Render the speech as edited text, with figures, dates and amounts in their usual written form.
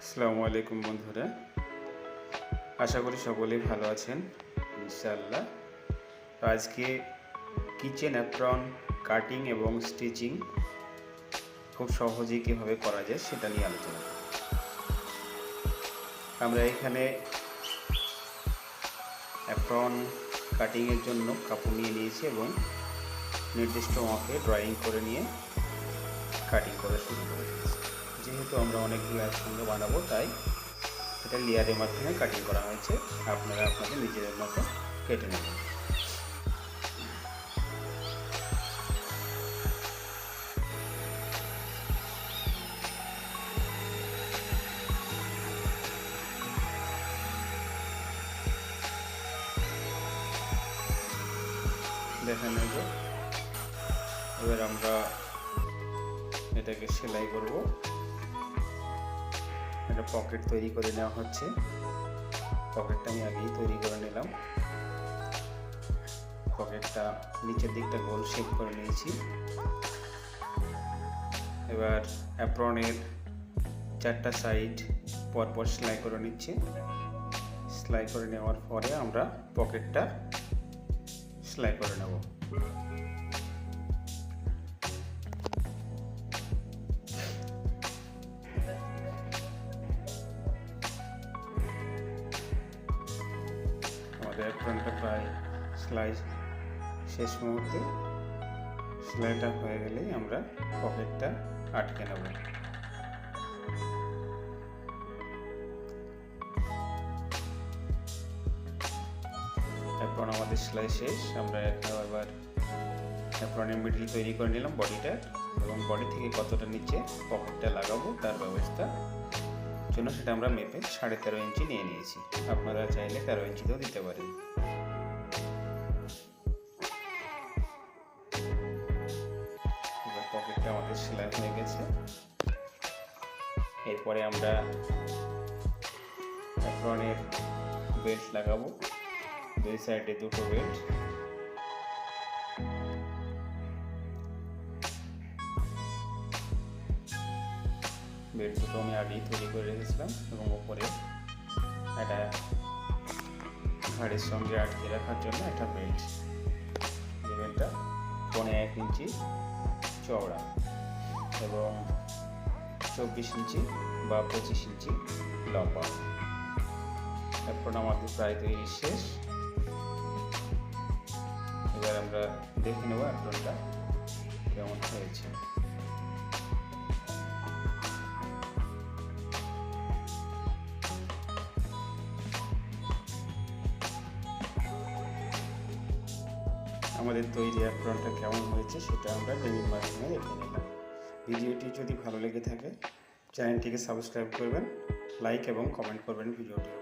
আসসালামু আলাইকুম বন্ধুরা, আশা করি সকলেই ভালো আছেন ইনশাআল্লাহ। তো আজকে কিচেন অ্যাপ্রন কাটিং এবং স্টিচিং খুব সহজেই কীভাবে করা যায় সেটা নিয়ে আলোচনা করব। আমরা এখানে অ্যাপ্রন কাটিংয়ের জন্য কাপড় নিয়ে নিয়েছি এবং নির্দিষ্ট মাপে ড্রয়িং করে নিয়ে কাটিং করা শুরু করে দিয়েছি। যেহেতু আমরা অনেকগুলো একসঙ্গে বানাবো তাই এটা লেয়ারের মাধ্যমে কাটিং করা হয়েছে। আপনারা আপনাদের নিজেদের মতো কেটে নেবেন। দেখেন এবার আমরা এটাকে সেলাই করব। একটা পকেট তৈরি করে নেওয়া হচ্ছে। পকেটটা আমি আগেই তৈরি করে নিলাম। পকেটটা নিচের দিকটা গোল শেপ করে নিয়েছি। এবার অ্যাপ্রনের 4টা সাইড পরপর সেলাই করে নিচ্ছি। সেলাই করে নেওয়ার পরে আমরা পকেটটা সেলাই করে নেব। আমাদের অ্যাপ্রনটা প্রায় সেলাই শেষ মুহূর্তে। সেলাইটা হয়ে গেলেই আমরা পকেটটা আটকে নেব। অ্যাপ্রন আমাদের সেলাই শেষ। আমরা এবার অ্যাপ্রনের মিডল তৈরি করে নিলাম বডিটা, এবং বডি থেকে কতটা নিচে পকেটটা লাগাবো তার ব্যবস্থা জন্য সেটা আমরা মেপে 13.5 ইঞ্চি নিয়ে নিয়েছি। আপনারা চাইলে 13 ইঞ্চিতেও দিতে পারেন। এবার পকেটটা আমাদের সেলাই হয়ে গেছে। এরপরে আমরা অ্যাপ্রনের বেল্ট লাগাবো। দুই সাইডে দুটো বেল্ট। বেল্ট দুটো আমি আগেই তৈরি করে রেখেছিলাম এবং ওপরে একটা ঘাড়ের সঙ্গে আটকে রাখার জন্য একটা বেল্ট। যে বেল্টটা 1.5 ইঞ্চি চওড়া এবং 24 ইঞ্চি বা 25 ইঞ্চি লম্বা। এরপর আমাদের প্রায় তৈরি শেষ। এবার আমরা দেখে নেব অ্যাপ্রনটা কেমন হয়েছে। আমাদের তৈরি অ্যাপ্রনটা কেমন হয়েছে সেটা আমরা ডেমির মাধ্যমে দেখে নিলাম। ভিডিওটি যদি ভালো লেগে থাকে চ্যানেলটিকে সাবস্ক্রাইব করবেন, লাইক এবং কমেন্ট করবেন ভিডিওটি।